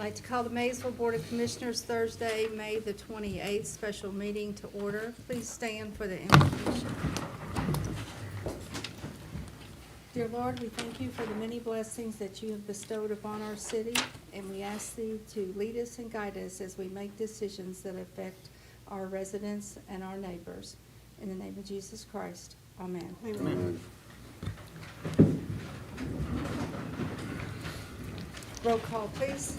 I'd like to call the Maysville Board of Commissioners Thursday, May the 28th, special meeting to order. Please stand for the invocation. Dear Lord, we thank you for the many blessings that you have bestowed upon our city, and we ask thee to lead us and guide us as we make decisions that affect our residents and our neighbors. In the name of Jesus Christ, amen. Amen. Roll call, please.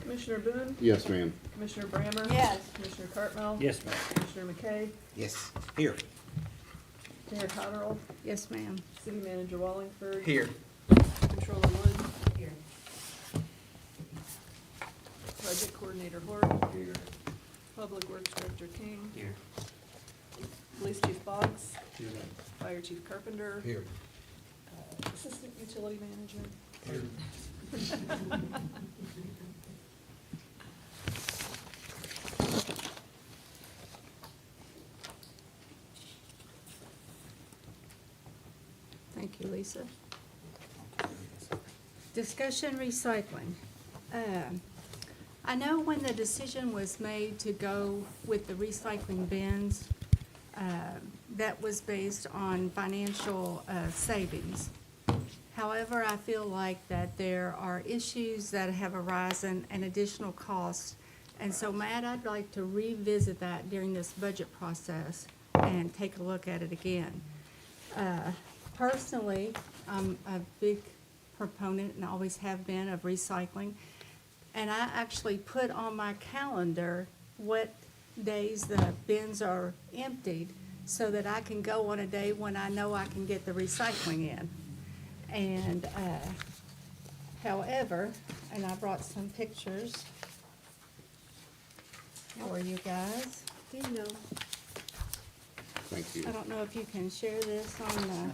Commissioner Boone? Yes, ma'am. Commissioner Brammer? Yes. Commissioner Cartmel? Yes, ma'am. Commissioner McKay? Yes. Here. Mayor Cotterill? Yes, ma'am. City Manager Wallingford? Here. Controller Wood? Here. Budget Coordinator Hort? Here. Public Works Director King? Here. Police Chief Boggs? Here. Fire Chief Carpenter? Here. Assistant Utility Manager? Here. Thank you, Lisa. Discussion recycling. I know when the decision was made to go with the recycling bins, that was based on financial savings. However, I feel like that there are issues that have arisen and additional costs. And so, Matt, I'd like to revisit that during this budget process and take a look at it again. Personally, I'm a big proponent and always have been of recycling. And I actually put on my calendar what days the bins are emptied so that I can go on a day when I know I can get the recycling in. And, however, and I brought some pictures. How are you guys? You know. Thank you. I don't know if you can share this on the.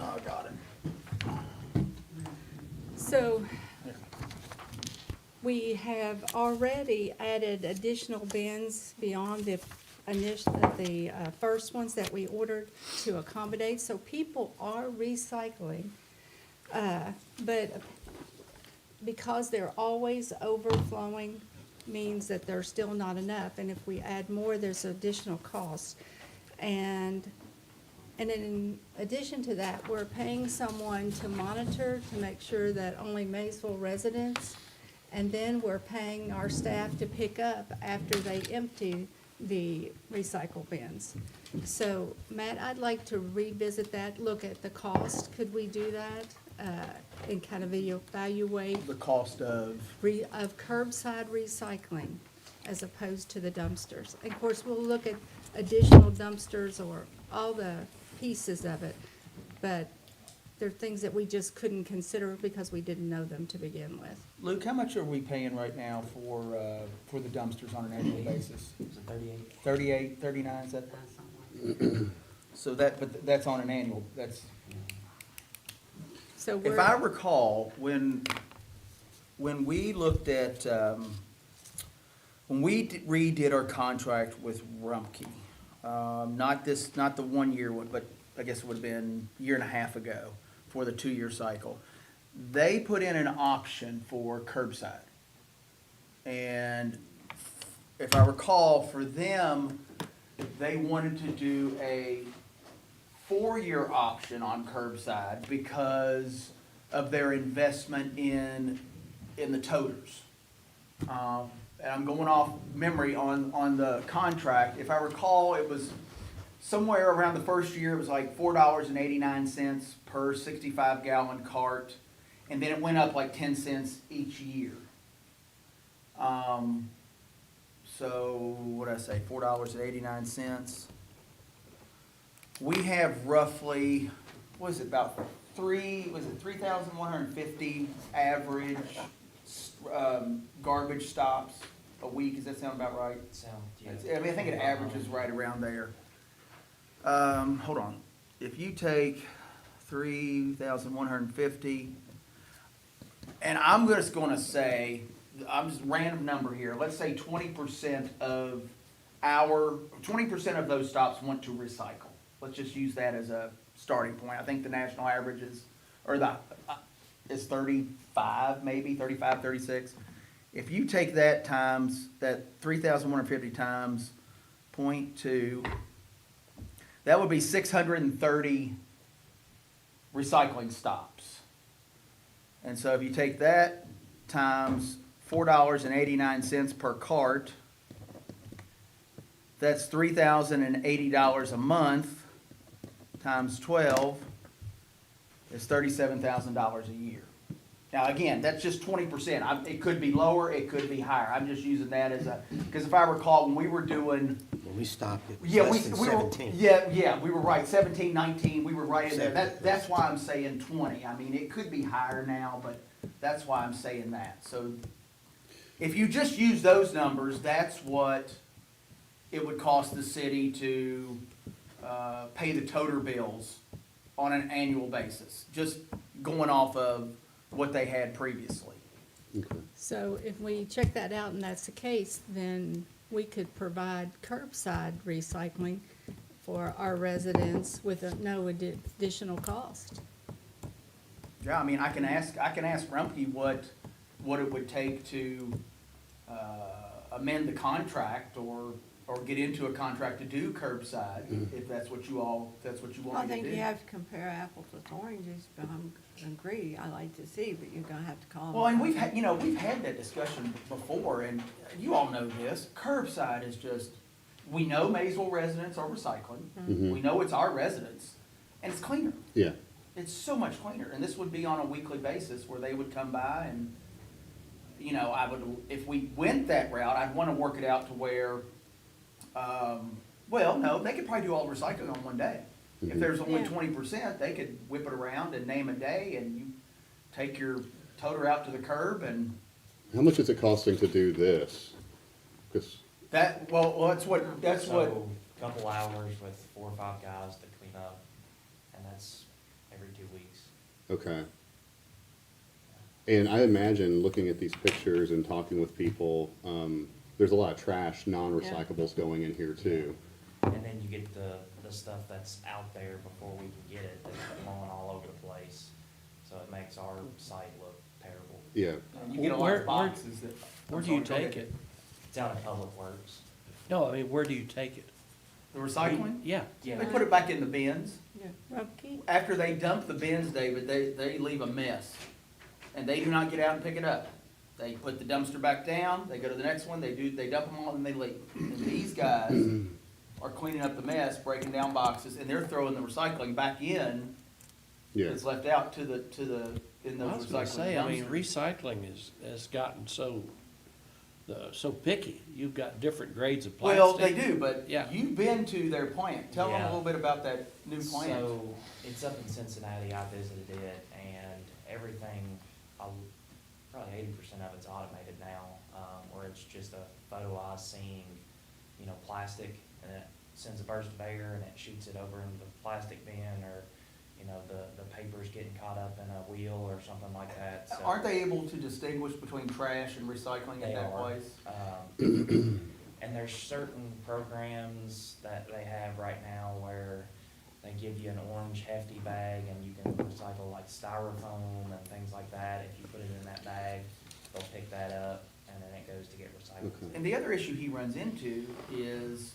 Oh, got it. So, we have already added additional bins beyond the first ones that we ordered to accommodate, so people are recycling. But because they're always overflowing means that there's still not enough, and if we add more, there's additional costs. And in addition to that, we're paying someone to monitor to make sure that only Maysville residents, and then we're paying our staff to pick up after they empty the recycle bins. So, Matt, I'd like to revisit that, look at the cost. Could we do that? And kind of evaluate The cost of, of curbside recycling as opposed to the dumpsters. And of course, we'll look at additional dumpsters or all the pieces of it, but there are things that we just couldn't consider because we didn't know them to begin with. Luke, how much are we paying right now for the dumpsters on an annual basis? 38. 38, 39, is that? So that, but that's on an annual, that's, So if I recall, when we looked at, when we redid our contract with Rumpke, not the 1 year one, but I guess it would have been a year and a half ago for the 2-year cycle, they put in an option for curbside. And if I recall, for them, they wanted to do a 4-year option on curbside because of their investment in the toters. And I'm going off memory on the contract. If I recall, it was somewhere around the first year, it was like $4.89 per 65-gallon cart, and then it went up like 10 cents each year. So what did I say? $4.89. We have roughly, what is it, about 3,150 average garbage stops a week. Does that sound about right? I mean, I think it averages right around there. Hold on. If you take 3,150, and I'm just going to say, I'm just random number here. Let's say 20% of those stops went to recycle. Let's just use that as a starting point. I think the national average is, or the is 35, maybe 35, 36. If you take that times, that 3,150 times 0.2, that would be 630 recycling stops. And so if you take that times $4.89 per cart, that's $3,080 a month, times 12, is $37,000 a year. Now, again, that's just 20%. It could be lower, it could be higher. I'm just using that as a, because if I recall, when we were doing, When we stopped, it was yeah, less than we were, 17. yeah, we were right, 17, 19, we were right in there. That's why I'm saying 20. I mean, it could be higher now, but that's why I'm saying that. So if you just use those numbers, that's what it would cost the city to pay the toter bills on an annual basis, just going off of what they had previously. Okay. So if we check that out and that's the case, then we could provide curbside recycling for our residents with no additional cost. Yeah, I mean, I can ask Rumpke what it would take to amend the contract or get into a contract to do curbside, if that's what you I want to think do. you have to compare apples with oranges, but I agree, I like to see, but you're gonna have to call them. Well, and we've had that discussion before, and you all know this, curbside is just, we know Maysville residents are recycling. We know it's our residents, and it's cleaner. Yeah, It's so much cleaner, and this would be on a weekly basis where they would come by and, I would, if we went that route, I'd wanna work it out to where, well, no, they could probably do all the recycling on one day. If there's only Yeah. 20%, they could whip it around and name a day, and you take your toter out to the curb, and how much is it costing to do this? 'Cause- that's what, So, couple hours with 4 or 5 guys to clean up, and that's every 2 weeks. okay. And I imagine, looking at these pictures and talking with people, there's a lot of trash, non-recyclables going in here too. And then you get the stuff that's out there before we can get it, that's blowing all over the place. So it makes our site look terrible. Yeah, and you get a lot of boxes that. Where I'm do you sorry, go take ahead. it? It's out in Public Works. No, I mean, where do you take it? The recycling? Yeah. They put it back in the bins. Rumpke? After they dump the bins, David, they leave a mess. And they do not get out and pick it up. They put the dumpster back down, they go to the next one, they dump them all, and they leave. And these guys are cleaning up the mess, breaking down boxes, and they're throwing the recycling back in yeah. that's left out in I those was gonna recycling say, I mean, dumpsters. recycling has gotten so picky. You've got different grades of Well, plastic. they do, but Yeah. you've been to their plant. Tell them a Yeah. little bit about that new plant. So, it's up in Cincinnati, I visited it, and everything, probably 80% of it's automated now, where it's just a photo eye seeing, plastic, and it sends a burst of air, and it shoots it over into the plastic bin, or, the paper's getting caught up in a wheel or something like that, so. Aren't they able to distinguish between trash and recycling at They that are. place? And there's certain programs that they have right now where they give you an orange hefty bag and you can recycle like styrofoam and things like that. If you put it in that bag, they'll pick that up and then it goes to get recycled. Okay. And the other issue he runs into is,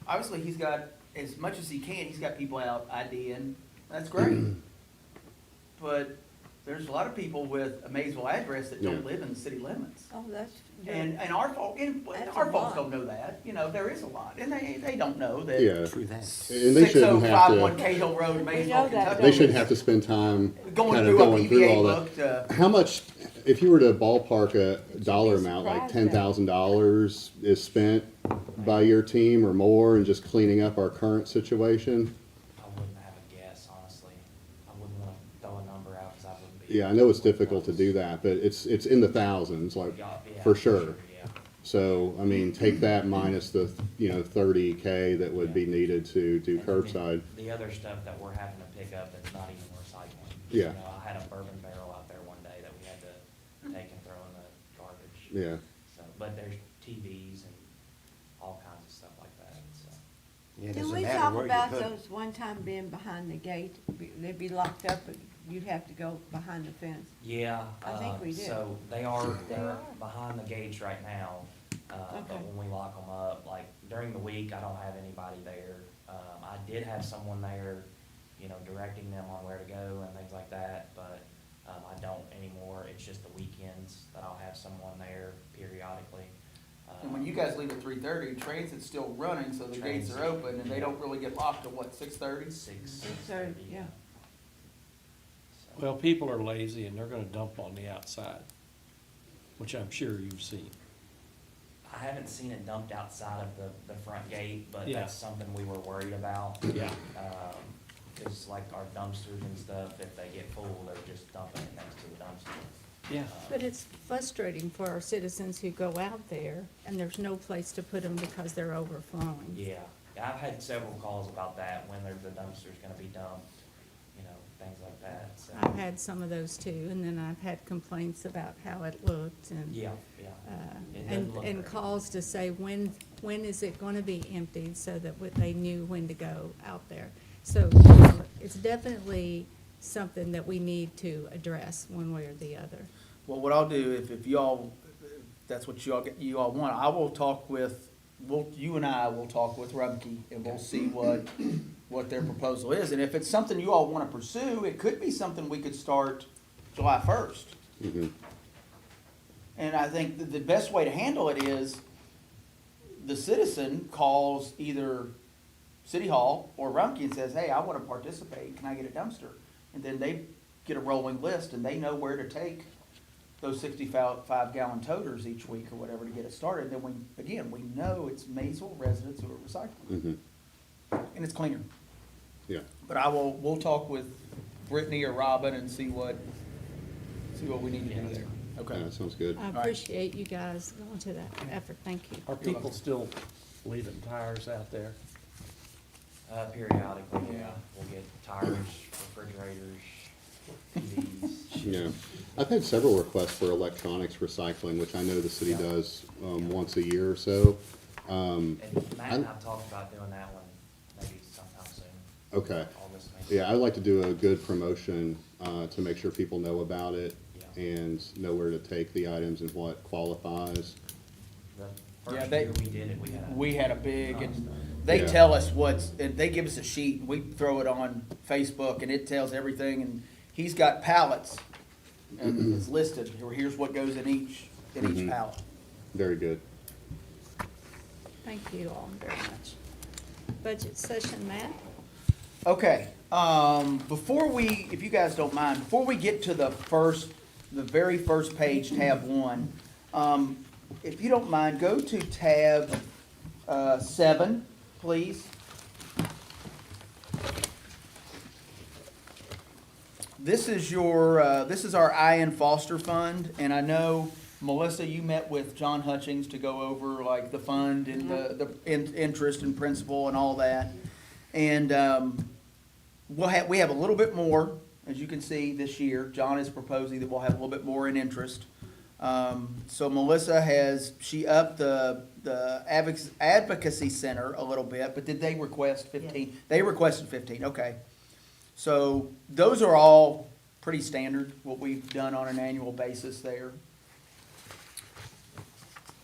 obviously, he's got, as much as he can, he's got people out IDing, that's great. But there's a lot of people with a Maysville address that don't Yeah. live in the city limits. Oh, that's. And our folks That's a our folks lot. don't know that, there is a lot, and they don't know that. Yeah. True that. And they shouldn't have 6051 to, Cahill Road, know Maysville, that. Kentucky. they shouldn't have to spend time Going kind of through a going through PVA all book that. to. How much, if you were to ballpark a dollar amount, like surprised at. $10,000 is spent by your team or more in just cleaning up our current situation? I wouldn't have a guess, honestly. I wouldn't want to throw a number out because I wouldn't be. Yeah, I know it's difficult to do that, but it's in the thousands, like, Yeah, for sure. Yeah. So, I mean, take that minus the, 30K that would be needed to do And then curbside. The other stuff that we're having to pick up that's not even recycling. Yeah. I had a bourbon barrel out there one day that we had to take and throw in the garbage. Yeah, So, but there's TVs and all kinds of stuff like that, so. Yeah, it Can doesn't we matter talk where you about put it. those one time being behind the gate, they'd be locked up you'd have to go behind the fence. Yeah. I think we did. So they're are. behind the gates right now, Okay. but when we lock them up, like during the week, I don't have anybody there. I did have someone there, you know, directing them on where to go and things like that, but, I don't anymore. It's just the weekends that I'll have someone there periodically. And when you guys leave at 3:30, transit's still running, so the gates are open, and they don't really get locked till what, 6:30? 6:30, yeah. So- Well, people are lazy and they're gonna dump on the outside, which I'm sure you've seen. I haven't seen it dumped outside of the front gate, but Yeah. that's something we were worried about. Yeah. Cause like our dumpsters and stuff, if they get full, they're just dumping it next to the dumpster. Yeah. But it's frustrating for our citizens who go out there and there's no place to put them because they're overflowing. Yeah, I've had several calls about that, when the dumpster's gonna be dumped, you know, things like that, so. I've had some of those too, and then I've had complaints about how it looked and. Yeah, Uh, yeah. It doesn't look and great. calls to say, when is it gonna be emptied, so that they knew when to go out there. So, it's definitely something that we need to address one way or the other. Well, what I'll do, if y'all, if that's what you all want, I will talk with, you and I will talk with Rumpke, and we'll see what their proposal is. And if it's something you all wanna pursue, it could be something we could start July 1st. Mhm. And I think the best way to handle it is the citizen calls either City Hall or Rumpke and says, hey, I want to participate, can I get a dumpster? And then they get a rolling list and they know where to take those 65-gallon toters each week or whatever to get it started. Then we know it's Maysville residents who are recycling. Mhm. And it's cleaner. Yeah. But we'll talk with Brittany or Robin and see what we need to do there. Okay. Yeah, that sounds good. I appreciate you guys going to that effort, thank you. Are people still leaving tires out there? Periodically, yeah, we'll get tires, refrigerators, TVs. Yeah. I've had several requests for electronics recycling, which I know the city does, once a year or so. And Matt and I've talked about doing that one maybe sometime soon. Okay. August, maybe. Yeah, I'd like to do a good promotion, to make sure people know about it Yeah. and know where to take the items and what qualifies. The Yeah, first they- year we did it, We had a big, and they Yeah. tell us and they give us a sheet, and we throw it on Facebook, and it tells everything, and he's got pallets, and it's listed, here's what goes in each Mhm. pallet. Very good. Thank you all very much. Budget session, Matt? Okay, before we, if you guys don't mind, before we get to the very first page, tab 1, if you don't mind, go to tab 7, please. This is this is our Ian Foster Fund, and I know, Melissa, you met with John Hutchings to go over like the fund and the interest and principal and all that. And we have a little bit more, as you can see, this year. John is proposing that we'll have a little bit more in interest. So Melissa she upped the advocacy center a little bit, but did they request 15? They requested 15, okay. So those are all pretty standard, what we've done on an annual basis there.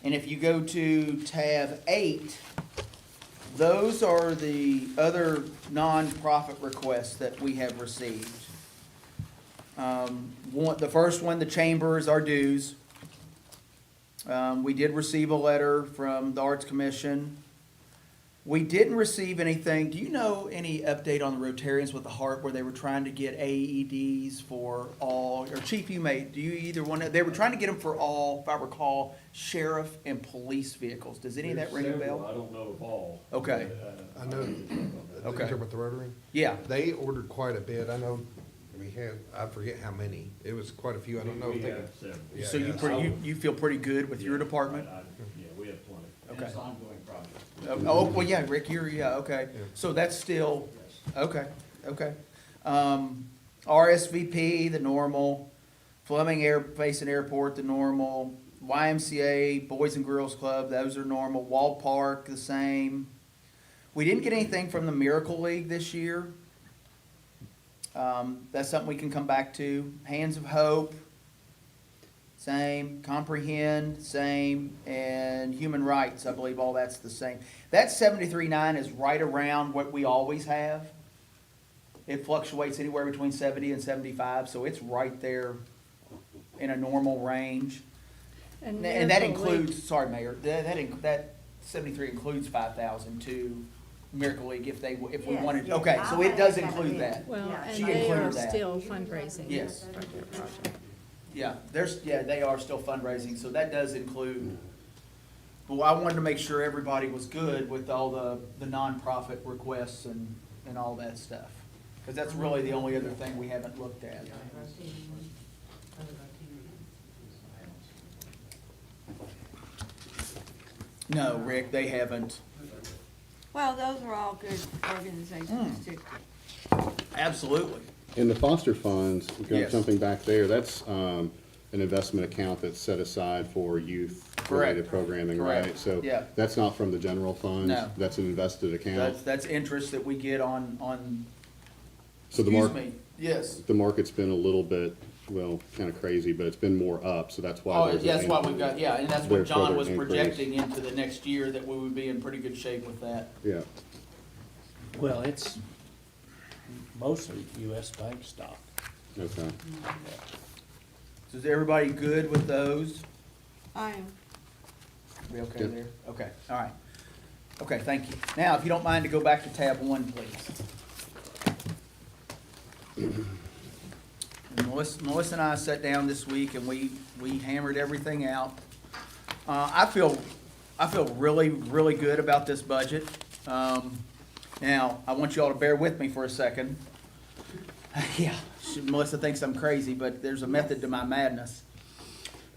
And if you go to tab 8, those are the other nonprofit requests that we have received. The first one, the chamber, is our dues. We did receive a letter from the Arts Commission. We didn't receive anything. Do you know any update on the Rotarians with the Heart where they were trying to get AEDs for all, or Chief, you either one, they were trying to get them for all, if I recall, sheriff and police vehicals. Does any of that ring a bell? I don't know of all. Okay. But, I know, Okay. okay, with the Rotary, Yeah. they ordered quite a bit, I know, we had, I forget how many, it was quite a few, I don't know if We they. have several. Yeah, So you yeah. you feel pretty good with your Yeah, department? Yeah, we have plenty. And Okay. it's an ongoing project. Oh, well, yeah, Rick, okay. Yeah. So that's still, Yes. okay. RSVP, the normal. Fleming Air Basin Airport, the normal. YMCA, Boys and Girls Club, those are normal. Wall Park, the same. We didn't get anything from the Miracle League this year. That's something we can come back to. Hands of Hope, same. Comprehend, same. And Human Rights, I believe all that's the same. That 73.9 is right around what we always have. It fluctuates anywhere between 70 and 75, so it's right there in a normal range. And that Miracle includes, League- sorry, Mayor, that 73 includes 5,000 to Miracle League if we Yes, wanted, yes. okay, so it I'll does add that include in. that. Well, Yeah. and She they are included that. still fundraising. Yes. for their project. Yeah, they are still fundraising, so that does include. Well, I wanted to make sure everybody was good with all the nonprofit requests and all that stuff. Because that's really the only other thing we haven't looked at. No, Rick, they haven't. Well, those are all good organizations too. Absolutely. In the foster funds, Yes. jumping back there, that's an investment account that's set aside for youth-related Correct. programming, Correct. right? So Yeah. that's not from the general fund? No. That's an invested account? That's interest that we get on, So the excuse mark, me, yes. the market's been a little bit, well, kind of crazy, but it's been more up, so that's why. Oh, there's that's an why in- we've got, yeah, and that's what There's John further was increase. projecting into the next year, that we would be in pretty good shape with that. Yeah, Well, it's mostly US bank stock. okay. So is everybody good with those? I am. We okay Yep. there? Okay, all right. Okay, thank you. Now, if you don't mind to go back to tab 1, please. And Melissa and I sat down this week and we hammered everything out. I feel really, really good about this budget. Now, I want you all to bear with me for a second. Yeah, Melissa thinks I'm crazy, but there's a method to my madness.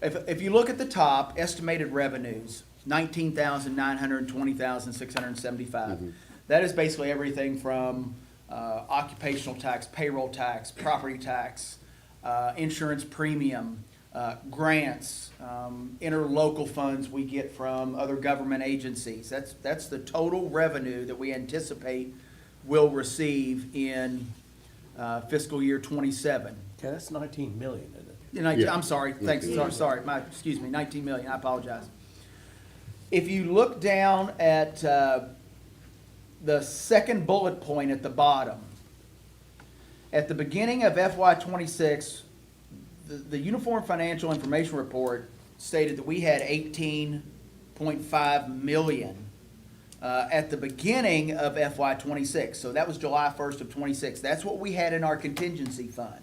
If you look at the top, estimated revenues, 19,000, 900, 20,675. That is basically everything from occupational tax, payroll tax, property tax, insurance premium, grants, interlocal funds we get from other government agencies. That's the total revenue that we anticipate we'll receive in fiscal year 27. Okay, that's 19 million, isn't it? Yeah. I'm sorry, thanks, 19. sorry, excuse me, 19 million, I apologize. If you look down at the second bullet point at the bottom, at the beginning of FY 26, the Uniform Financial Information Report stated that we had 18.5 million at the beginning of FY 26. So that was July 1st of 26. That's what we had in our contingency fund.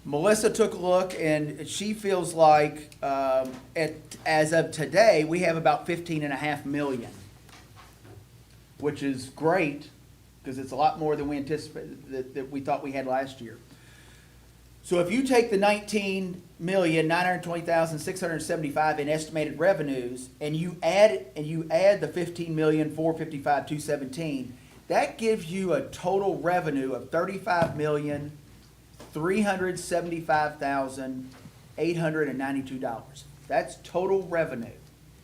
Melissa took a look and she feels like as of today, we have about 15.5 million, which is great because it's a lot more than we anticipated, that we thought we had last year. So if you take the 19,920,675 in estimated revenues and you add the 15,455,217, that gives you a total revenue of $35,375,892. That's total revenue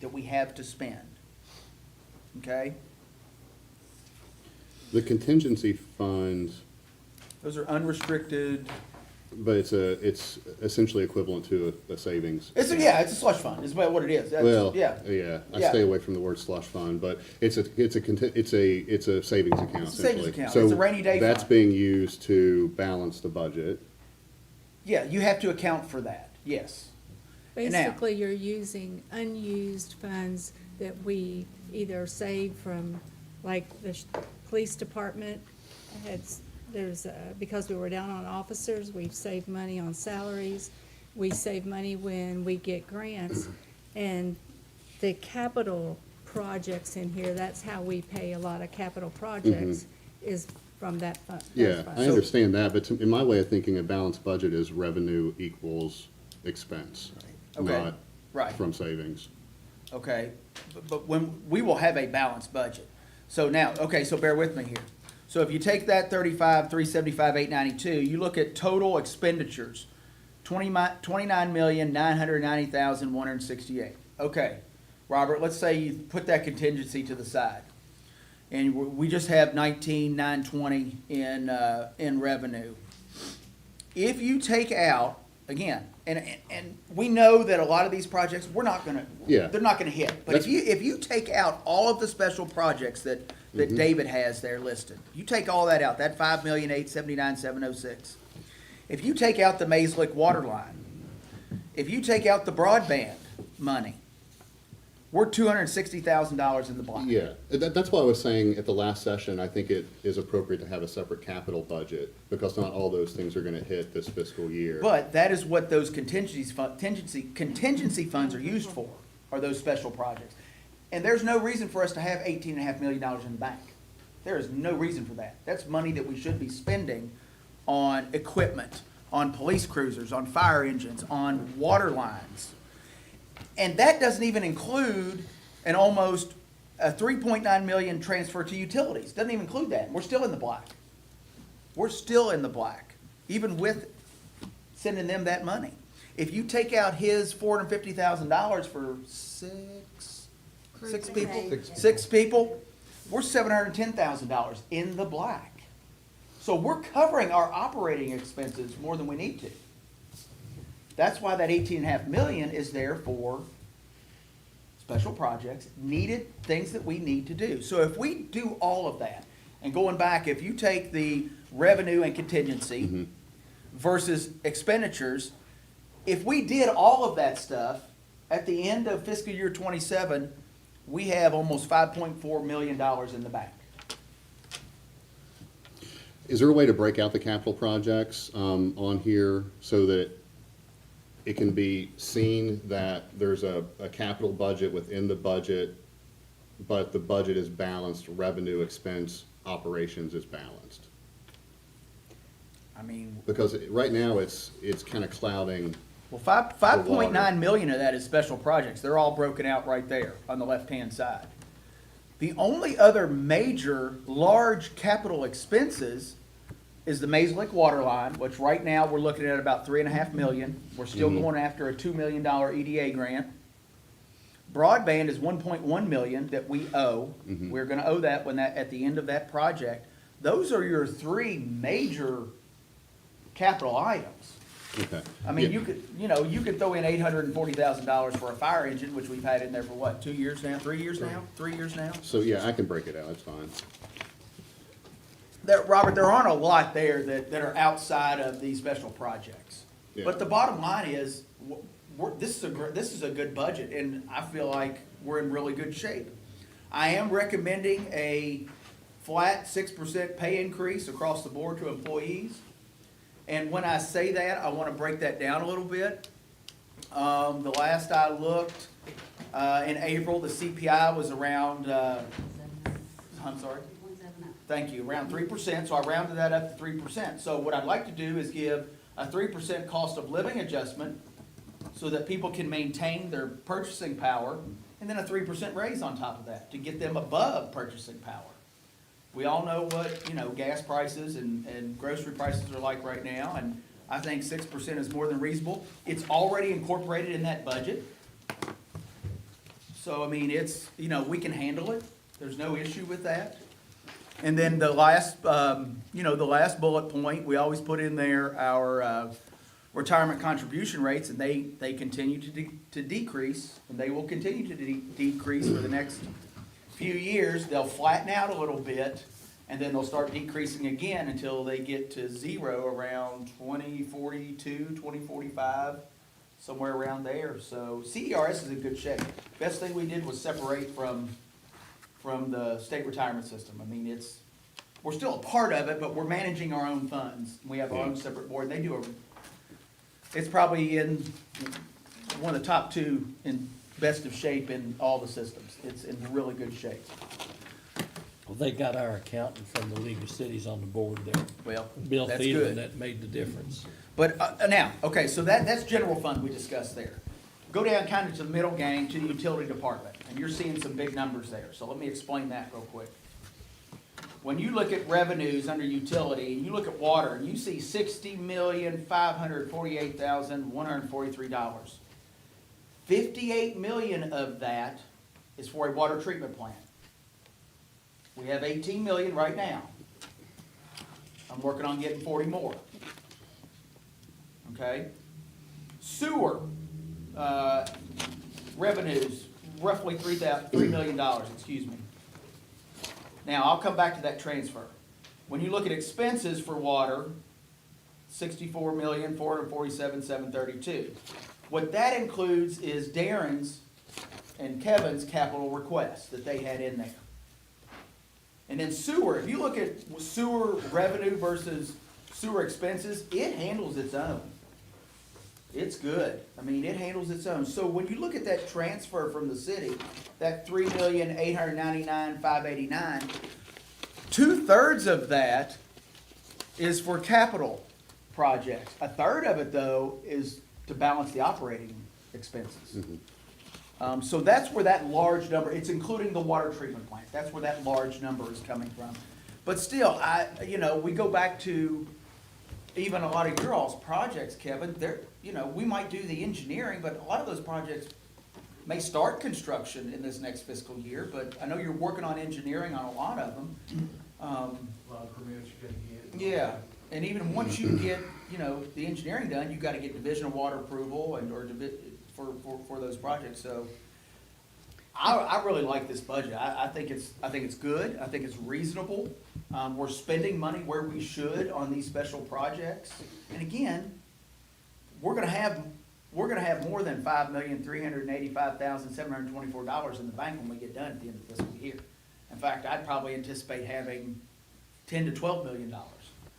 that we have to spend. Okay? The contingency fund, Those are unrestricted. but it's essentially equivalent to a savings. It's a slush fund, is what it is. That's- Well, yeah. yeah, I Yeah. stay away from the word slush fund, but it's a savings account essentially. It's a savings account. So It's a rainy day that's fund. being used to balance the budget. Yeah, you have to account for that, yes. Now- Basically, you're using unused funds that we either saved from, like, the police department because we were down on officers, we've saved money on salaries. We save money when we get grants. And the capital projects in here, that's how we pay a lot of capital projects, is from that fund. those Yeah, funds. I understand that, but in my way of thinking, a balanced budget is revenue equals expense, Okay, not right. from savings. Okay, but when, we will have a balanced budget. So now, okay, so bear with me here. So if you take that 35,375,892, you look at total expenditures, 29,990,168. Okay, Robert, let's say you put that contingency to the side. And we just have 19,920 in revenue. If you take out, again, and we know that a lot of these projects, they're not gonna hit. But That's- if you take out all of the special projects that David has there listed, you take all that out, that 5,879,706. If you take out the Maysville water line, if you take out the broadband money, we're $260,000 in the black. Yeah, that's why I was saying at the last session, I think it is appropriate to have a separate capital budget, because not all those things are gonna hit this fiscal year. But that is what those contingency funds are used for, are those special projects. And there's no reason for us to have $18.5 million in the bank. There is no reason for that. That's money that we should be spending on equipment, on police cruisers, on fire engines, on water lines. And that doesn't even include an almost a 3.9 million transfer to utilities. Doesn't even include that. We're still in the black. We're still in the black, even with sending them that money. If you take out his $450,000 for six people, we're $710,000 in the black. So we're covering our operating expenses more than we need to. That's why that 18.5 million is there for special projects, needed things that we need to do. So if we do all of that, and going back, if you take the revenue and contingency versus expenditures, if we did all of that stuff, at the end of fiscal year 27, we have almost $5.4 million in the bank. Is there a way to break out the capital projects on here so that it can be seen that there's a capital budget within the budget, but the budget is balanced, revenue, expense, operations is balanced? I mean, Because right now, it's kind of clouding. well, 5.9 million of that is special projects. They're all broken out right there on the left-hand side. The only other major large capital expenses is the Maysville water line, which right now we're looking at about 3.5 million. We're still going after a $2 million EDA grant. Broadband is 1.1 million that we owe. We're gonna owe that when at the end of that project. Those are your three major capital items. Okay. I mean, Yeah. you could throw in $840,000 for a fire engine, which we've had in there for what, 2 years now, 3 years now? 3 years now? So, yeah, I can break it out, that's fine. Robert, there aren't a lot there that are outside of these special projects. Yeah. But the bottom line is, this is a good budget, and I feel like we're in really good shape. I am recommending a flat 6% pay increase across the board to employees. And when I say that, I want to break that down a little bit. The last I looked, in April, the CPI was around, I'm sorry? Thank you, around 3%, so I rounded that up to 3%. So what I'd like to do is give a 3% cost of living adjustment so that people can maintain their purchasing power, and then a 3% raise on top of that to get them above purchasing power. We all know what, gas prices and grocery prices are like right now, and I think 6% is more than reasonable. It's already incorporated in that budget. So, I mean, it's, we can handle it. There's no issue with that. And then the last, the last bullet point, we always put in there our retirement contribution rates, and they continue to decrease, and they will continue to decrease for the next few years. They'll flatten out a little bit, and then they'll start decreasing again until they get to zero around 2042, 2045, somewhere around there. So CERS is in good shape. Best thing we did was separate from the state retirement system. I mean, we're still a part of it, but we're managing our own funds. We have our own separate board. They do it's probably in one of the top 2 in best of shape in all the systems. It's in really good shape. Well, they got our accountant from the League of Cities on the board there. Well, Bill that's Thielen, good. that made the difference. But now, okay, so that's general fund we discussed there. Go down kind of to the middle gang to the utility department, and you're seeing some big numbers there. So let me explain that real quick. When you look at revenues under utility, and you look at water, and you see $60,548,143. $58 million of that is for a water treatment plant. We have 18 million right now. I'm working on getting 40 more. Okay? Sewer, revenues, roughly $3 million, excuse me. Now, I'll come back to that transfer. When you look at expenses for water, 64,447,732. What that includes is Darren's and Kevin's capital requests that they had in there. And then sewer, if you look at sewer revenue versus sewer expenses, it handles its own. It's good. I mean, it handles its own. So when you look at that transfer from the city, that 3,899,589, 2/3 of that is for capital projects. 1/3 of it, though, is to balance the operating expenses. So that's where that large number, it's including the water treatment plant, that's where that large number is coming from. But still, we go back to even a lot of your all's projects, Kevin, we might do the engineering, but a lot of those projects may start construction in this next fiscal year, but I know you're working on engineering on a lot of them. A lot of permits you're gonna get. Yeah, and even once you get, the engineering done, you've gotta get Division of Water approval for those projects, so. I really like this budget. I think it's good. I think it's reasonable. We're spending money where we should on these special projects. And again, we're gonna have more than $5,385,724 in the bank when we get done at the end of the fiscal year. In fact, I'd probably anticipate having $10 to $12 million.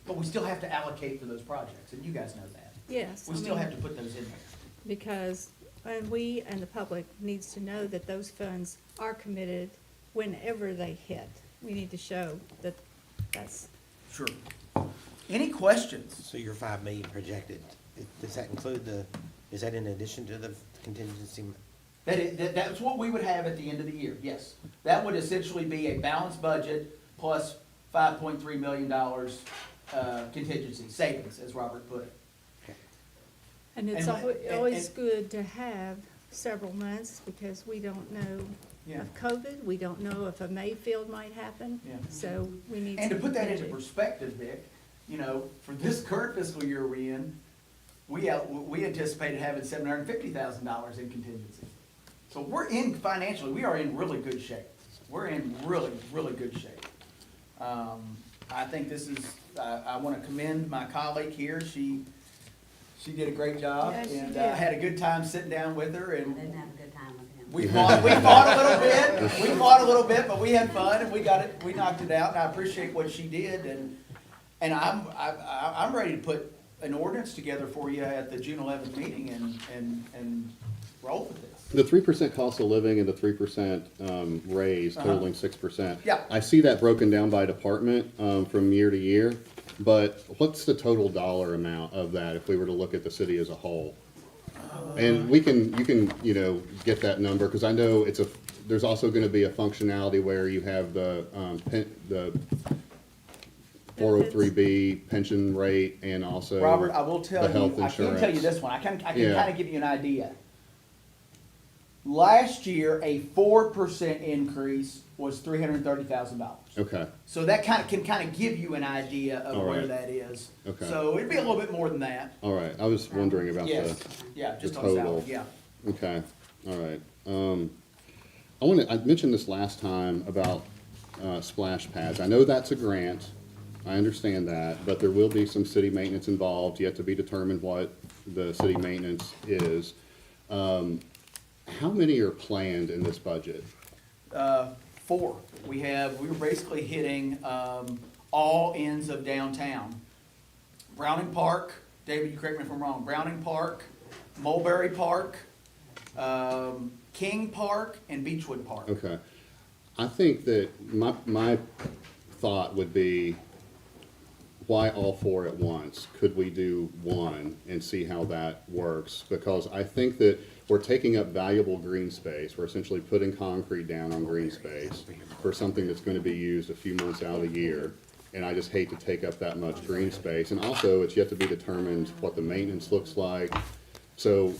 But we still have to allocate for those projects, and you guys know that. Yes. We I still mean, have to put those in there. Because, and we and the public needs to know that those funds are committed whenever they hit. We need to show that that's, Sure. Any questions? So your 5 million projected, does that include is that in addition to the contingency? That's what we would have at the end of the year, yes. That would essentially be a balanced budget plus $5.3 million contingency, savings, as Robert put it. and it's And- always and- good to have several months because we don't know Yeah. of COVID. We don't know if a Mayfield might happen. Yeah. So we need. And to some put that into contingency. perspective, Vic, for this current fiscal year we're in, we anticipated having $750,000 in contingency. So financially, we are in really good shape. We're in really, really good shape. I think this is, I want to commend my colleague here. She did a great job. Yes, she And did. I had a good time sitting down with her, I and didn't have a good time with him. we fought a little bit, but we had fun, and we knocked it out, and I appreciate what she did, and I'm ready to put an ordinance together for you at the June 11th meeting and roll with this. The 3% cost of living and the 3% raise totaling 6%. Yeah. I see that broken down by department from year to year, but what's the total dollar amount of that if we were to look at the city as a whole? And you can get that number, because I know there's also gonna be a functionality where you have the 403B pension rate and also Robert, I will tell the health you, I can tell you insurance. this one, I can Yeah. kind of give you an idea. Last year, a 4% increase was $330,000. Okay, So that can give you an idea of All where right. that is. Okay. So it'd be a little bit more than that. all right, I was wondering about Yes, yeah, just the on salary, total. yeah. Okay, all right. I mentioned this last time about splash pads. I know that's a grant, I understand that, but there will be some city maintenance involved, yet to be determined what the city maintenance is. How many are planned in this budget? 4. We were basically hitting all ends of downtown. Browning Park, David, you correct me if I'm wrong, Browning Park, Mulberry Park, King Park, and Beechwood Park. Okay. I think that my thought would be, why all 4 at once? Could we do one and see how that works? Because I think that we're taking up valuable green space. We're essentially putting concrete down on green space for something that's going to be used a few months out of the year. And I just hate to take up that much green space. And also, it's yet to be determined what the maintenance looks like. So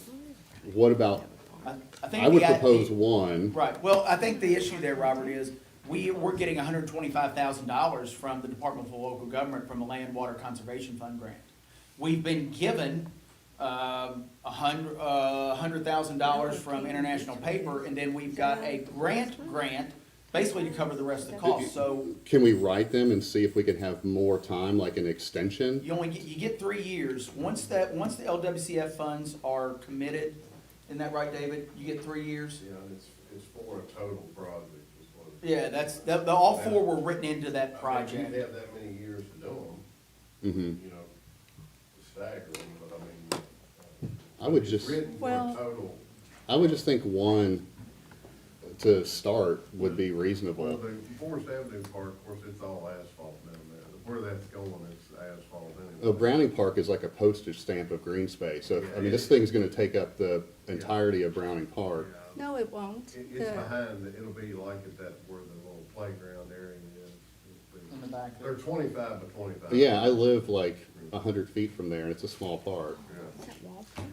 what about, I think I would the- propose one. Right, well, I think the issue there, Robert, is we're getting $125,000 from the Department of Local Government from the Land Water Conservation Fund grant. We've been given $100,000 from International Paper, and then we've got a grant, basically to cover the rest of the cost. So Can we write them and see if we can have more time, like an extension? you get 3 years. Once the LWCF funds are committed, isn't that right, David? You get 3 years? Yeah, it's for a total project, is what it is. Yeah, all four were written into that I mean, project. you'd have that many years to do them, Mm-hmm. you know, to stagger them, but I mean. I would it's just- written for a Well- total. I would just think one to start would be Well, reasonable. the Forest Avenue Park, of course, it's all asphalt down there. Where that's going, it's asphalt anyway. Browning Park is like a postage stamp of green space, so, I mean, this thing's gonna take up the entirety of Browning Park. Yeah. No, it won't. It's The- behind, it'll be like at that, where the little playground area is. It'll be- In the back. They're 25 by 25. Yeah, I live like 100 feet from there, and it's a small park. Yeah.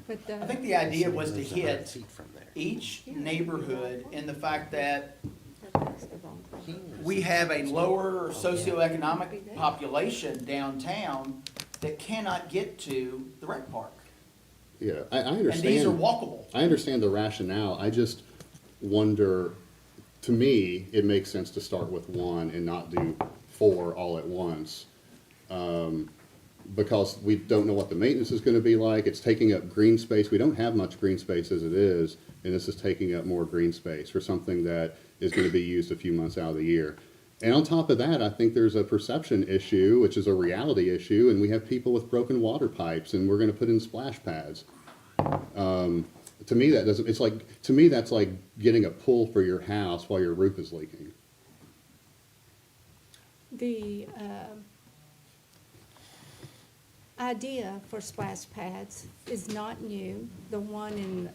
But I think the idea was to There's 100 hit feet from there. each neighborhood in the fact that That's the wrong thing. we have a lower socioeconomic population downtown that cannot get to the rec park. Yeah, I And these are understand, walkable. I understand the rationale, I just wonder, to me, it makes sense to start with one and not do 4 all at once. Because we don't know what the maintenance is gonna be like, it's taking up green space, we don't have much green space as it is, and this is taking up more green space for something that is gonna be used a few months out of the year. And on top of that, I think there's a perception issue, which is a reality issue, and we have people with broken water pipes, and we're gonna put in splash pads. To me, that doesn't, it's like, to me, that's like getting a pull for your house while your roof is leaking. The idea for splash pads is not new. The one in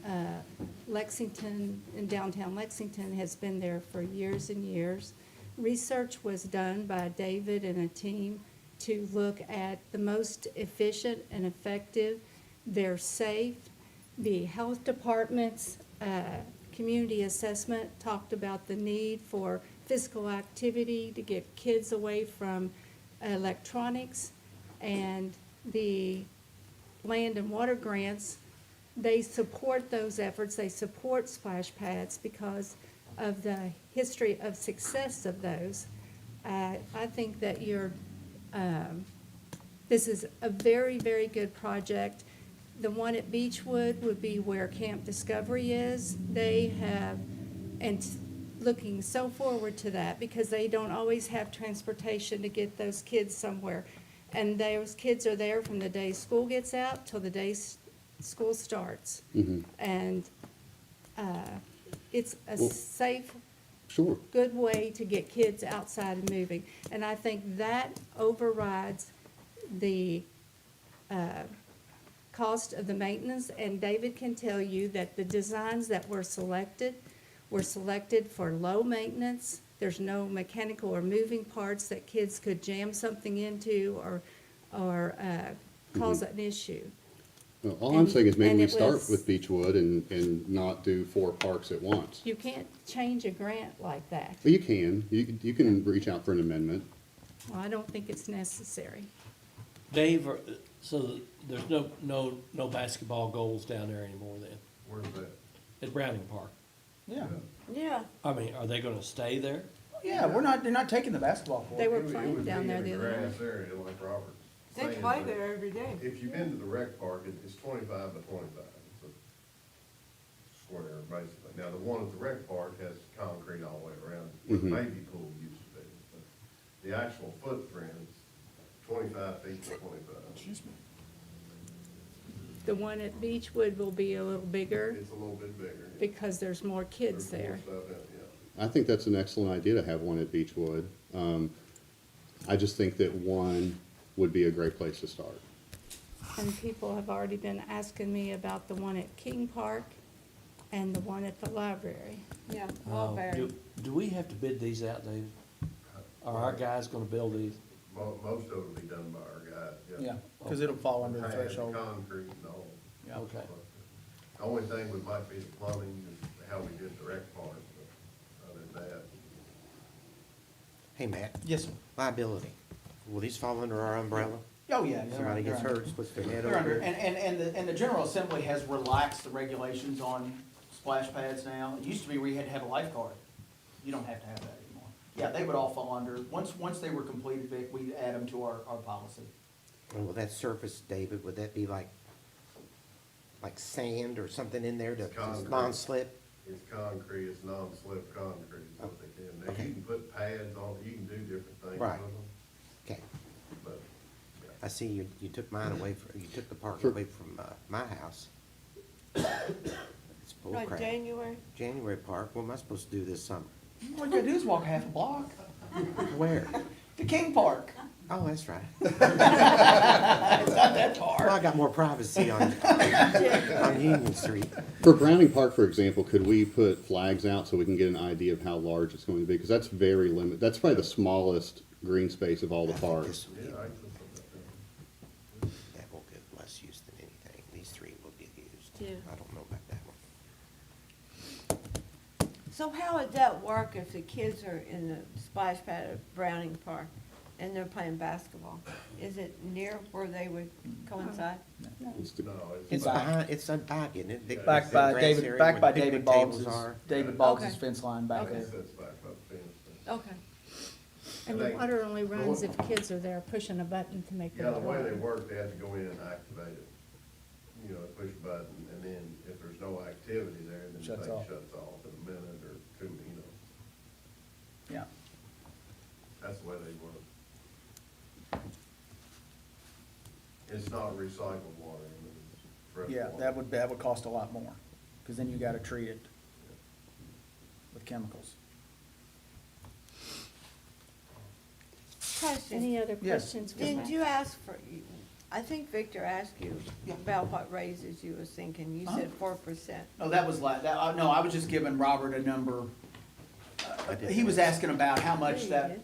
Lexington, in downtown Lexington, has been there for years and years. Research was done by David and a team to look at the most efficient and effective. They're safe. The health department's community assessment talked about the need for physical activity to get kids away from electronics. And the land and water grants, they support those efforts. They support splash pads because of the history of success of those. I think that this is a very, very good project. The one at Beechwood would be where Camp Discovery is. They have, and looking so forward to that because they don't always have transportation to get those kids somewhere. And those kids are there from the day school gets out till the day school starts. Mhm. And it's a Well- safe, Sure. good way to get kids outside and moving. And I think that overrides the cost of the maintenance. And David can tell you that the designs that were selected for low maintenance. There's no mechanical or moving parts that kids could jam something into or cause an issue. Well, all I'm saying is maybe And we it start was- with Beechwood and not do 4 parks at once. You can't change a grant like that. But you can reach out for an amendment. Well, I don't think it's necessary. Dave, so there's no basketball goals down there anymore then, Where's that? at Browning Park? Yeah. Yeah, I mean, are they gonna stay there? Yeah, they're not taking the basketball court. They were It would playing be down there in the a other night. grass area like Robert's they saying, play but there every day. If you've been to the rec park, it's 25 by 25. It's a square, basically. Now, the one at the rec park has concrete all the way around, where the Mhm. baby pool used to be. But the actual footprint is 25 feet by 25. Excuse me. The one at Beechwood will be a little bigger It's a little bit bigger. yeah. because there's more kids There's more there. stuff in it, yeah. I think that's an excellent idea to have one at Beechwood. I just think that one would be a great place to start. And people have already been asking me about the one at King Park and the one at the library. Yeah, all very. Do we have to bid these out, Dave? Are our guys gonna build these? Most of it will be done by our guys, yeah. Yeah, because it'll fall under the Pad, threshold. Concrete and all. Yeah. Okay. The only thing we might be the plumbing is how we did the rec part, but other than that. Hey, Matt, Yes, sir. liability, will these fall under our umbrella? Oh, yeah. Somebody gets hurt, splits their head They're under, over? and the General Assembly has relaxed the regulations on splash pads now. It used to be where you had to have a lifeguard. You don't have to have that anymore. Yeah, they would all fall under, once they were completed, Vic, we'd add them to our policy. Well, will that surface, David, would that be like sand or something in there to It's concrete. non-slip? It's concrete, it's non-slip concrete, is what they can. Now, Okay. you can put pads on, it, you can do different things with Right. them, Okay, but, I see you took mine away from, you took the park For- away from, my house. It's bull Like crap. January? January park, what am I supposed to do this summer? All you gotta do is walk half a block Where? to King Park. Oh, that's right. It's not that Well, far. I got more privacy on Union Street. For Browning Park, for example, could we put flags out so we can get an idea of how large it's going to be? Because that's very limited. That's probably the smallest green space of all the parks. This will yeah, get- I can put that down. That will get less use than anything. These three will get used. Yeah. I don't know about that one. So how would that work if the kids are in the splash pad at Browning Park and they're playing basketball? Is it near where they would coincide? It's the- No, It's behind, it's back, isn't it? The- Back the by grass David, area back where by the David picnic tables Boggs's, are. David Boggs's Okay. fence line back Okay. there. It sits back up the fence. Okay. And the water only runs if kids are there pushing a button to make Yeah, them the way they go. work, they have to go in and activate it. You know, push a button, and then if there's no activity there, then the Shuts thing off. shuts off in a minute or two, you know, Yeah. that's the way they work. It's not recycled water, I mean, it's fresh Yeah, water. that would cost a lot more, because then you gotta treat it with chemicals. Question. Any other Yes. questions? for Did Matt? you ask for, I think Victor asked you about what raises you was thinking. You said 4%. No, that was like, that, no, I was just giving Robert a number. He was asking about how much that, Let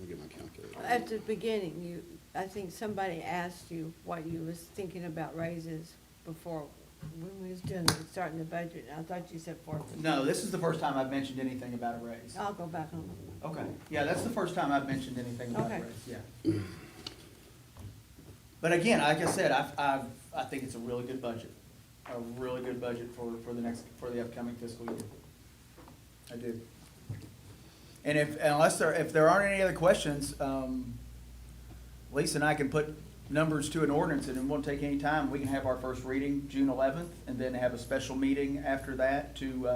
me get my calculator. At the beginning, I think somebody asked you what you was thinking about raises before, when we was starting the budget, and I thought you said 4%. no, this is the first time I've mentioned anything about a raise. I'll go back on. Okay, yeah, that's the first time I've mentioned anything about a Okay. raise, yeah. But again, like I said, I think it's a really good budget, a really good budget for the upcoming fiscal year. I do. And if there aren't any other questions, Lisa and I can put numbers to an ordinance, and it won't take any time. We can have our first reading June 11th, and then have a special meeting after that to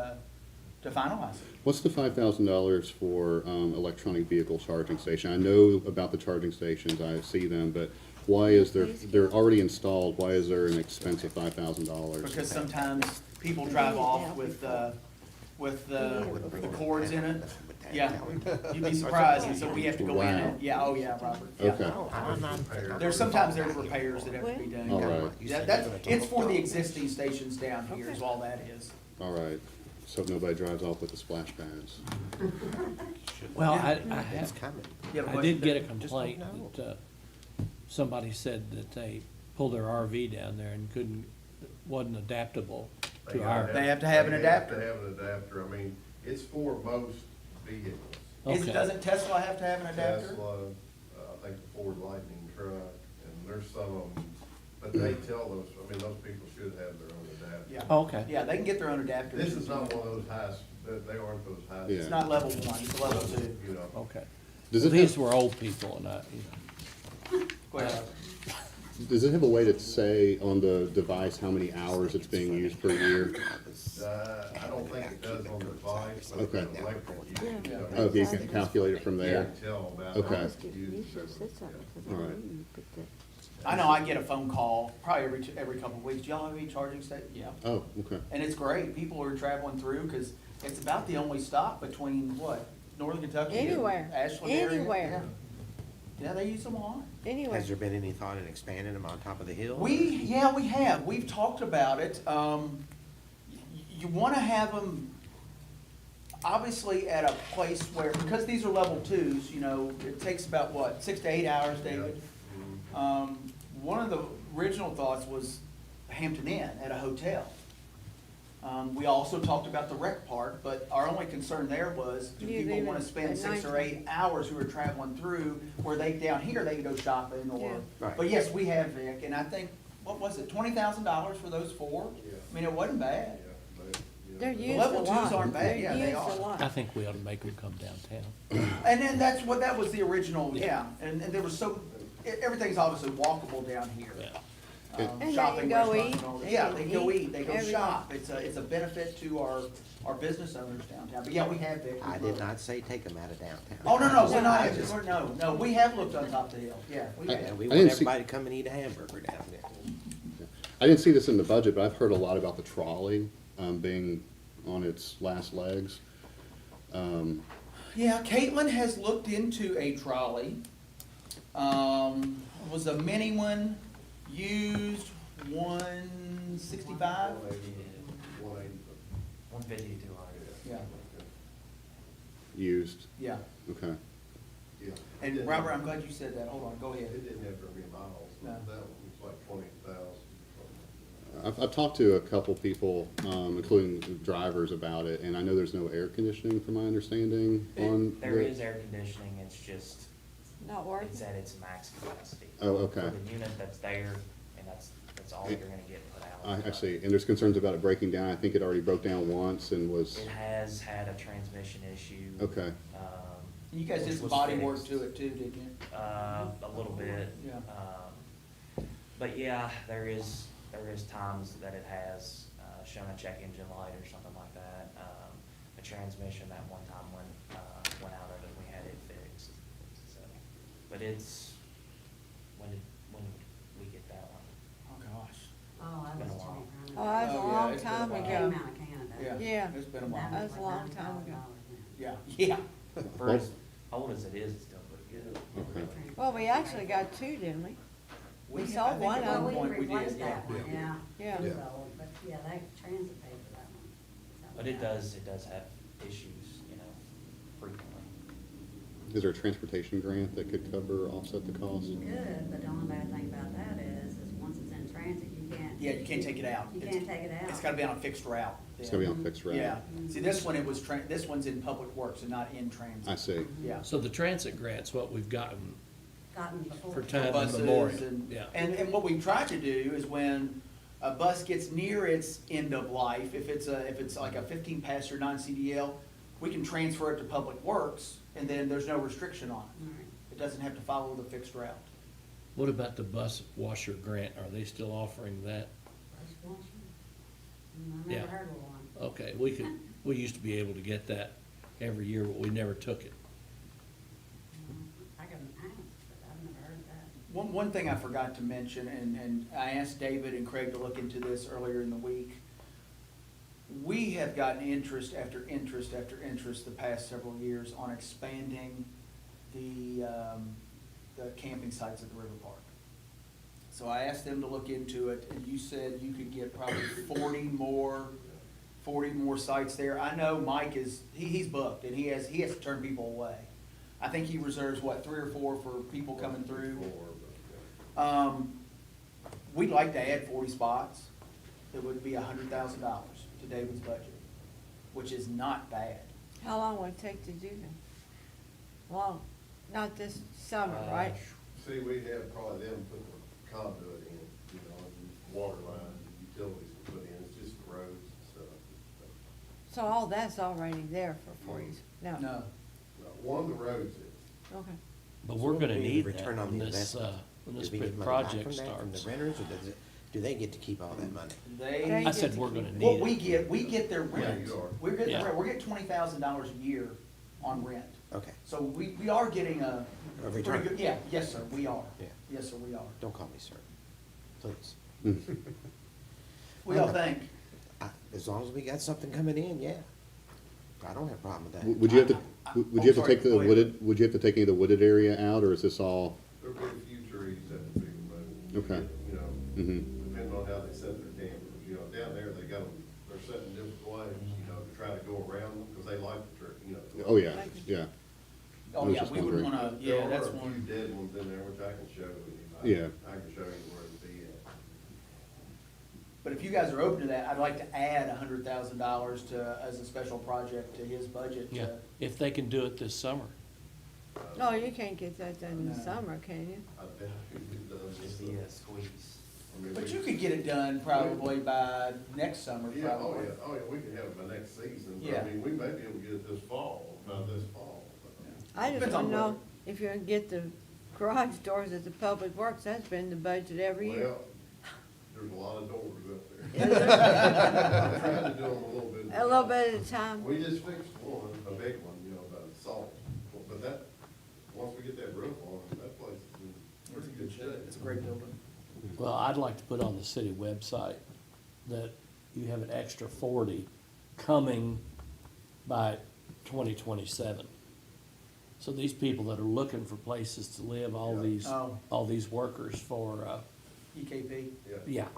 finalize it. What's the $5,000 for electronic vehicle charging station? I know about the charging stations, I see them, but why is they're already installed, why is there an expense of $5,000? Because sometimes people drive off with the cords in it. Yeah, you'd be surprised, and so we have to go in Wow. and, yeah, oh yeah, Robert, yeah. Okay, Sometimes there's repairs that have to be done. all right, It's for the existing stations down here is all that is. all right. So nobody drives off with the splash pads. Well, I It's have, coming. You have a I did question? get a Just don't complaint know. that, somebody said that they pulled their RV down there and wasn't adaptable to our. They have to have an adapter. They have to have an adapter, I mean, it's for most vehicles. Okay. Doesn't Tesla have to have an adapter? Tesla, I think the Ford Lightning truck, and there's some of them, but they tell those, I mean, those people should have their own adapter. Yeah. Okay. Yeah, they can get their own adapter. This is not one of those high, they aren't those high. Yeah. It's not level 1, it's level 2. You know, Okay. Does Well, it these have, were old people and Go ahead. does it have a way to say on the device how many hours it's being used per year? I don't think it does on the device, but Okay. the electric, you know, Oh, you can calculate it from you there? can tell about. Okay. how it's used. All right. I know I get a phone call probably every couple of weeks. Do y'all have any charging stations? Yeah. Oh, okay. And it's great. People are traveling through because it's about the only stop between what? Northern Kentucky? and Anywhere, Ashland area? anywhere, Yeah, they use them a lot. anywhere. Has there been any thought in expanding them on top of the hill? We have. We've talked about it. You want to have them obviously at a place where, because these are level 2s, you know, it takes about what, 6 to 8 hours, David? One of the original thoughts was Hampton Inn at a hotel. We also talked about the rec park, but our only concern there was, do You people leave wanna it spend at 6 or nighttime. 8 hours who are traveling through, where they, down here, they can go shopping or, Yeah. Right. but yes, we have, Vic, and I think, what was it, $20,000 for those 4? Yeah. I mean, it wasn't bad. They're The used a level lot. twos aren't bad. They're Yeah, they used a are. lot. I think we ought to make them come downtown. And then that was the original, yeah, and there was everything's obviously walkable down here. Yeah. And they can Shopping, go restaurants eat, and all that. they Yeah, can they can go eat, eat, they go everything. shop, it's a benefit to our business owners downtown, but yeah, we have Vic. I did not say take them out of downtown. Oh, no, we're No, not, I just- no, we have looked on top of the hill, yeah, we Yeah, have. we I want didn't see- everybody to come and eat a hamburger down there. I didn't see this in the budget, but I've heard a lot about the trolley, being on its last legs. Yeah, Caitlin has looked into a trolley. Was a mini one, used 165? 150 to 200. Yeah, Used, yeah. okay. Yeah. And Robert, I'm glad you said that, hold on, go ahead. It didn't have very many miles, No. but that one was like 20,000. I've talked to a couple people, including drivers about it, and I know there's no air conditioning from my understanding on. There the- is air conditioning, it's just, Not worth it's it. at its max capacity. Oh, okay. For the unit that's there, and that's all you're gonna get put out. I see, and there's concerns about it breaking down. I think it already broke down once and was, It has had a transmission issue. okay. You guys did Which some was body work fixed. to it too, didn't you? A little bit. Yeah. But yeah, there is times that it has, shown a check engine light or something like that. A transmission that one time went out of it, we had it fixed, so. But when did we get that one? Oh, gosh. Oh, I Been a was while. trying. Oh, that's a Oh, yeah, long it's been a time while. Came ago. out of Canada. Yeah. It's been a And while. that That's a like long time ago. $9,000 now. Yeah, yeah. For as old as it is, it's still pretty good. Okay. Well, we actually got two, didn't we? We I saw think one at of Well, them. we point did, replaced yeah. that one, yeah. Yeah. It was Yeah. old, but yeah, they transit paid for that one. But it does have issues, frequently. Is there a transportation grant that could cover, or offset the cost? You could, but the only bad thing about that is once it's in transit, you can't. Yeah, you can't take it out. You can't take it out. It's gotta be on a fixed route. It's gonna be on fixed route? Yeah. See, this one, this one's in public works and not in transit. I see. Yeah. So the transit grant's what we've gotten Gotten before. for time Buses immemorial. and, Yeah. and what we've tried to do is when a bus gets near its end of life, if it's like a 15-passenger non-CDL, we can transfer it to public works, and then there's no restriction on it. All right. It doesn't have to follow the fixed route. What about the bus washer grant? Are they still offering that? Bus washer? I Yeah. never heard of one. Okay, we used to be able to get that every year, but we never took it. I can ask, but I've never heard of that. One thing I forgot to mention, and I asked David and Craig to look into this earlier in the week. We have gotten interest after interest after interest the past several years on expanding the camping sites at the river park. So I asked them to look into it, and you said you could get probably 40 more sites there. I know Mike he's booked, and he has to turn people away. I think he reserves, 3 or 4 for people coming through. We'd like to add 40 spots. It would be $100,000 to David's budget, which is not bad. How long would it take to do them? Long, not this summer, right? See, we have probably them put the conduit in, and water lines, and utilities to put in, it's just roads and stuff. So all that's already there for you? No. No. No, one of the roads is. Okay. But we're gonna What would be the need that return on when the this, investment? when Do this we get money back project from that, from the starts. renters, or do they get to keep all that money? They I said get to we're gonna keep- need What it. we get their Yeah, rent. you are. We're getting, Yeah. we're getting $20,000 a year on rent. Okay, So we are getting a A pretty return. good, yeah, yes, sir, we are. Yeah. Yes, sir, we are. Don't call me sir, please. What y'all think? As long as we got something coming in, yeah. I don't have a problem with that. Would you have to, would you have to sorry, take the go ahead. wooded, would you have to take any of the wooded area out, or is this all? There'll be a few trees that will be removed. Okay. Mhm. Depending on how they set their campers, down there, they're setting different ways, to try to go around them, because they like the tree, Oh, yeah, yeah. I Oh, was yeah, just we would wondering. wanna, There yeah, are that's a few one. dead ones in there, which I can show you. Yeah. I can show you where it'd be at. But if you guys are open to that, I'd like to add $100,000 to, as a special project to his budget. Yeah, if they can do it this summer. No, you can't get that done in the No. summer, can you? I bet it does. Just be a squeeze. I mean, But we- you could get it done probably by next summer, Yeah, oh probably. yeah, we can have it by next season, but Yeah. I mean, we may be able to get it this fall, about this fall. I just Depends on wanna know weather. if you're gonna get the garage doors at the Public Works, that's been the budget every year. Well, there's a lot of doors up Yeah, there. there's- I'm trying to do them a little bit. A little bit at a time. We just fixed one, a big one, you know, about salt, but that, once we get that roof on, that place is in It's pretty a good shape. It's a great building. Well, I'd like to put on the city website that you have an extra 40 coming by 2027. So these people that are looking for places to live, all Yeah. these, Oh. all these workers for, EKP, Yeah. yeah.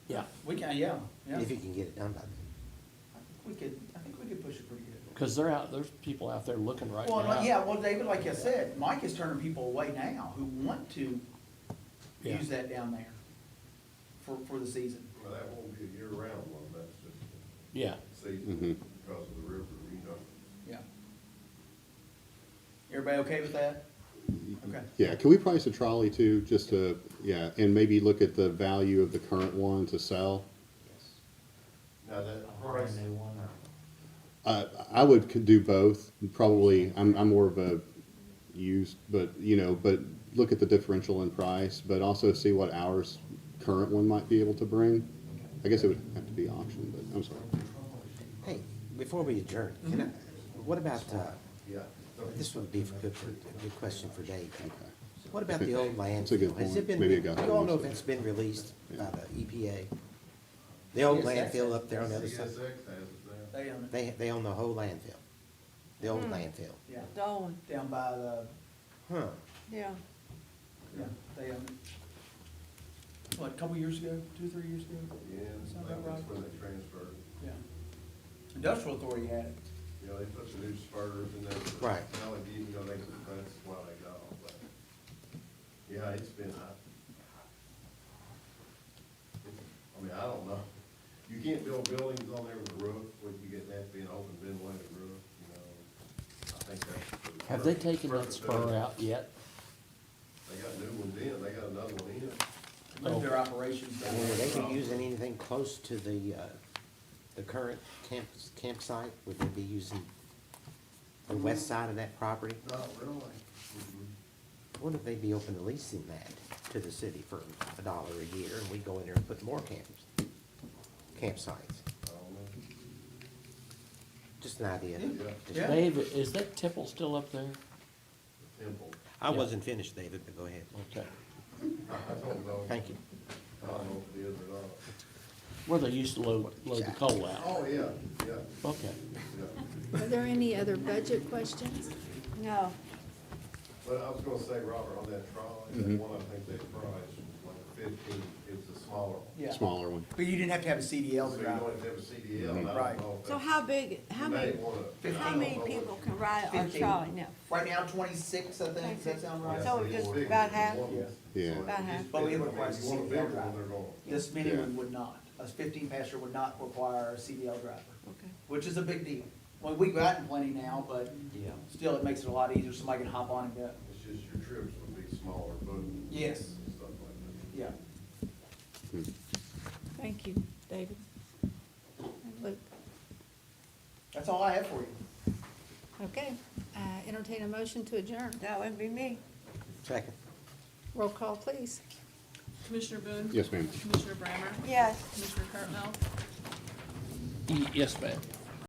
Yeah, we can, yeah, yeah. If you can get it done by then. I think we could push it pretty good. because there's people out there looking right Well, now. yeah, well, David, like I said, Mike is turning people away now who want to Yeah. use that down there for the season. Well, that won't be a year-round one, that's just Yeah, season because of the river, you know. Yeah. Everybody okay with that? Okay. Yeah, can we price a trolley too, just to, yeah, and maybe look at the value of the current one to sell? Yes. Now, A that price, brand new one, or? I would could do both, probably, I'm more of a used, but, but look at the differential in price, but also see what ours current one might be able to bring. I guess it would have to be auctioned, but I'm sorry. Hey, before we adjourn, can I, what about, yeah. this would be a good question for Dave. What about the old That's a good landfill? Has point. it been, Maybe do it got you all know if used. it's been released by the EPA? The old Yes, landfill up there on the other side? CSX has it now. They own it, They own the whole landfill, the old landfill. yeah, Dolan, down by the, Huh. yeah. yeah, they own it. What, a couple years ago, 2 or 3 years ago? Yeah, I Sound think about that's right. when they transferred. Yeah. Industrial Authority had it. You know, they put some new spurs in there. for Right. LED, you know, that's why they got all that. Yeah, it's been, I mean, I don't know. You can't build buildings on there with a roof, when you get that being open, ventilated roof, you know. I think that's. Have they taken that perfect spur building. out yet? They got new ones in, they got another one in. Moved their operations down And would they there. be using anything close to the current campsite? Would they be using the west side of that property? Not really. Mhm. What if they'd be open to leasing that to the city for $1 a year, and we go in there and put more campsites? I don't know. Just an idea. Yeah. Just- Yeah. Dave, is that tipple still up there? The temple, I wasn't finished, David, but go ahead. Okay. I don't know. Thank you. I don't know if it is or not. Where they used to load the coal out? Oh, yeah, yeah, Okay. yeah. Are there any other budget questions? No, But I was gonna say, Robert, on that trolley, that one, I think they priced was like 15, it's a smaller one. Yeah. Smaller one. But you didn't have to have a CDL So to you drive don't it. have to have a CDL, and I Right. don't know if so that's. how big, how you may many, wanna- how I many don't know people what- can ride our 15. trolley now? Right now, 26, I think, does that sound right? So Yeah, just you want about big, half? you want- Yeah. Yeah. so About it half. just But we depends. require If you want a CDL bigger driver. one, they're going. This mini Yeah. one would not. A 15 passenger would not require a CDL driver, Okay. which is a big deal. Well, we've gotten plenty now, but Yeah. still, it makes it a lot easier. Somebody can hop on and go. It's just your trips would be smaller, but. Yes. and Stuff like that. Yeah. Thank you, David. And Luke. That's all I have for you. Okay, entertain a motion to adjourn. That would be me. Second. Roll call, please. Commissioner Boone? Yes, ma'am. Commissioner Brammer? Yes. Commissioner Cartmel? Yes, ma'am.